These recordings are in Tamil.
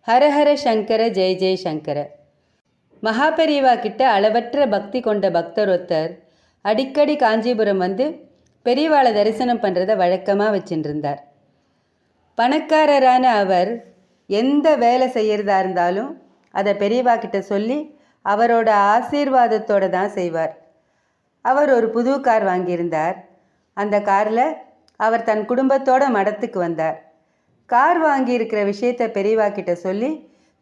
ஹரஹர சங்கர ஜெய ஜெய சங்கர. மகாபெரிவா கிட்ட அளவற்ற பக்தி கொண்ட பக்தர் ஒருத்தர் அடிக்கடி காஞ்சிபுரம் வந்து பெரியவாளை தரிசனம் பண்ணுறதை வழக்கமாக வச்சுருந்தார். பணக்காரரான அவர் எந்த வேலை செய்கிறதா இருந்தாலும் அதை பெரியவா கிட்ட சொல்லி அவரோட ஆசீர்வாதத்தோடு தான் செய்வார். அவர் ஒரு புது கார் வாங்கியிருந்தார். அந்த காரில் அவர் தன் குடும்பத்தோட மடத்துக்கு வந்தார். கார் வாங்கியிருக்கிற விஷயத்தை பெரியவா கிட்ட சொல்லி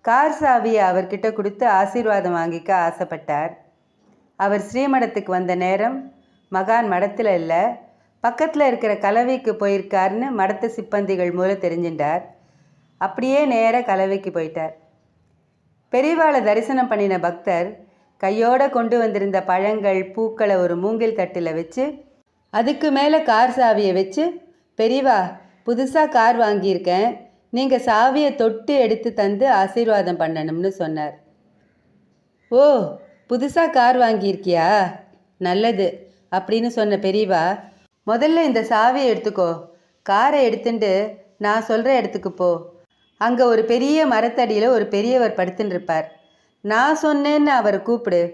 கார் சாவியை அவர்கிட்ட கொடுத்து ஆசீர்வாதம் வாங்கிக்க ஆசைப்பட்டார். அவர் ஸ்ரீமடத்துக்கு வந்த நேரம் மகான் மடத்தில் இல்லை, பக்கத்தில் இருக்கிற கலவைக்கு போயிருக்காருன்னு மடத்து சிப்பந்திகள் மூலம் தெரிஞ்சின்றார். அப்படியே நேராக கலவைக்கு போயிட்டார். பெரியவாளை தரிசனம் பண்ணின பக்தர் கையோடு கொண்டு வந்திருந்த பழங்கள் பூக்களை ஒரு மூங்கில் தட்டில் வச்சு அதுக்கு மேலே கார் சாவியை வச்சு, பெரியவா புதுசாக கார் வாங்கியிருக்கேன், நீங்கள் சாவியை தொட்டு எடுத்து தந்து ஆசீர்வாதம் பண்ணணும்னு சொன்னார். ஓ, புதுசாக கார் வாங்கியிருக்கியா, நல்லது அப்படின்னு சொன்ன பெரியவா, முதல்ல இந்த சாவியை எடுத்துக்கோ, காரை எடுத்துட்டு நான் சொல்கிற இடத்துக்கு போ, அங்கே ஒரு பெரிய மரத்தடியில் ஒரு பெரியவர் படுத்துன்னு இருப்பார், நான் சொன்னேன்னு அவரை கூப்பிடு,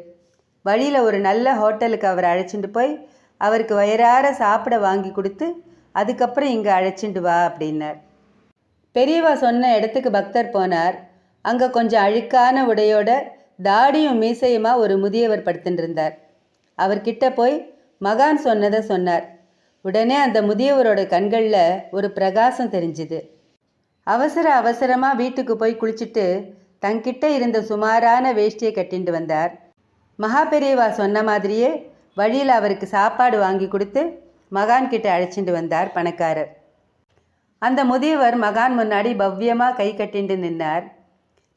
வழியில் ஒரு நல்ல ஹோட்டலுக்கு அவரை அழைச்சிட்டு போய் அவருக்கு வயிறார சாப்பிட வாங்கி கொடுத்து அதுக்கப்புறம் இங்கே அழைச்சிட்டு வா அப்படின்னார். பெரியவா சொன்ன இடத்துக்கு பக்தர் போனார். அங்கே கொஞ்சம் அழுக்கான உடையோட தாடியும் மீசையுமா ஒரு முதியவர் படுத்துட்டு இருந்தார். அவர்கிட்ட போய் மகான் சொன்னதை சொன்னார். உடனே அந்த முதியவரோட கண்களில் ஒரு பிரகாசம் தெரிஞ்சுது. அவசரமாக வீட்டுக்கு போய் குளிச்சுட்டு தங்கிட்ட இருந்த சுமாரான வேஷ்டியை கட்டிட்டு வந்தார். மகா பெரியவா சொன்ன மாதிரியே வழியில் அவருக்கு சாப்பாடு வாங்கி கொடுத்து மகான் கிட்ட அழைச்சிட்டு வந்தார் பணக்காரர். அந்த முதியவர் மகான் முன்னாடி பவ்யமாக கை கட்டிண்டு நின்னார்.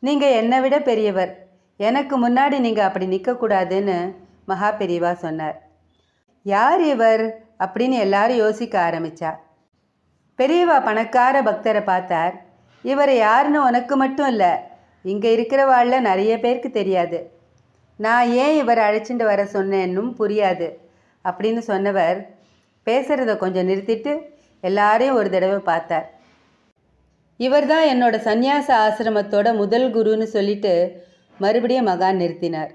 நீங்கள் என்னை விட பெரியவர், எனக்கு முன்னாடி நீங்கள் அப்படி நிற்கக்கூடாதுன்னு மகா பெரியவா சொன்னார். யார் இவர் அப்படின்னு எல்லாரும் யோசிக்க ஆரம்பித்தா. பெரியவா பணக்கார பக்தரை பார்த்தார். இவரை யாருன்னு உனக்கு மட்டும் இல்லை, இங்கே இருக்கிறவாளில் நிறைய பேருக்கு தெரியாது, நான் ஏன் இவரை அழைச்சிட்டு வர சொன்னேன்னும் புரியாது அப்படின்னு சொன்னவர் பேசுகிறத கொஞ்சம் நிறுத்திட்டு எல்லாரையும் ஒரு தடவை பார்த்தார். இவர் தான் என்னோட சந்நியாச ஆசிரமத்தோட முதல் குருன்னு சொல்லிட்டு மறுபடியும் மகான் நிறுத்தினார்.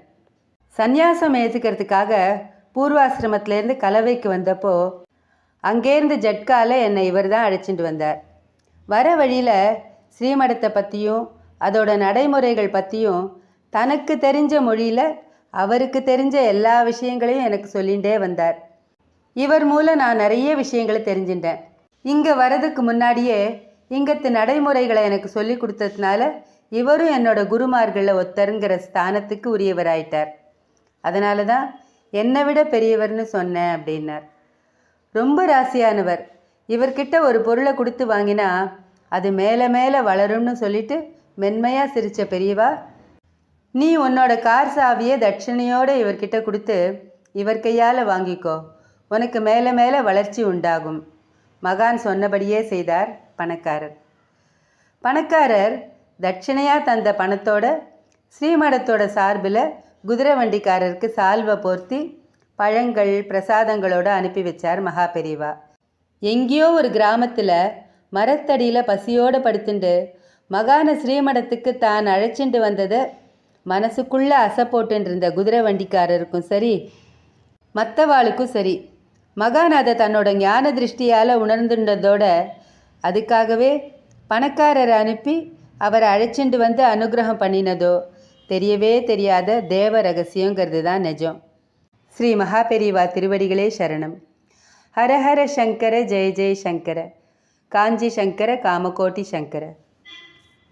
சந்நியாசம் ஏற்றுக்கிறதுக்காக பூர்வாசிரமத்திலேருந்து கலவைக்கு வந்தப்போ அங்கேருந்து ஜட்கால என்னை இவர் தான் அழைச்சிட்டு வந்தார். வர வழியில் ஸ்ரீமடத்தை பற்றியும் அதோட நடைமுறைகள் பற்றியும் தனக்கு தெரிஞ்ச மொழியில் அவருக்கு தெரிஞ்ச எல்லா விஷயங்களையும் எனக்கு சொல்லிகிட்டே வந்தார். இவர் மூலம் நான் நிறைய விஷயங்களை தெரிஞ்சுட்டேன். இங்கே வரதுக்கு முன்னாடியே இங்கத்து நடைமுறைகளை எனக்கு சொல்லி கொடுத்ததுனால இவரும் என்னோட குருமார்களில் ஒத்தருங்கிற ஸ்தானத்துக்கு உரியவராயிட்டார். அதனால தான் என்னை விட பெரியவர்னு சொன்னேன் அப்படின்னார். ரொம்ப ராசியானவர். இவர்கிட்ட ஒரு பொருளை கொடுத்து வாங்கினா அது மேலே மேலே வளரும்னு சொல்லிட்டு மென்மையாக சிரித்த பெரியவா, நீ உன்னோட கார் சாவியை தட்சிணையோடு இவர்கிட்ட கொடுத்து இவர் கையால் வாங்கிக்கோ, உனக்கு மேலே மேலே வளர்ச்சி உண்டாகும். மகான் சொன்னபடியே செய்தார் பணக்காரர். பணக்காரர் தட்சிணையாக தந்த பணத்தோட ஸ்ரீமடத்தோட சார்பில் குதிரை வண்டிக்காரருக்கு சால்வை போர்த்தி பழங்கள் பிரசாதங்களோடு அனுப்பி வச்சார் மகா பெரியவா. எங்கேயோ ஒரு கிராமத்தில் மரத்தடியில் பசியோடு படுத்துண்டு மகான ஸ்ரீமடத்துக்கு தான் அழைச்சிட்டு வந்ததை மனசுக்குள்ளே அசை போட்டுருந்த குதிரை வண்டிக்காரருக்கும் சரி, மற்றவாளுக்கும் சரி, மகான் அதை தன்னோட ஞான திருஷ்டியால் உணர்ந்துட்டதோட அதுக்காகவே பணக்காரரை அனுப்பி அவரை அழைச்சிட்டு வந்து அனுகிரகம் பண்ணினதோ தெரியவே தெரியாத தேவ ரகசியங்கிறது தான் நிஜம். ஸ்ரீ மகாபெரிவா திருவடிகளே சரணம். ஹரஹர சங்கர ஜெய ஜெய சங்கர. காஞ்சி சங்கர காமகோட்டி சங்கர.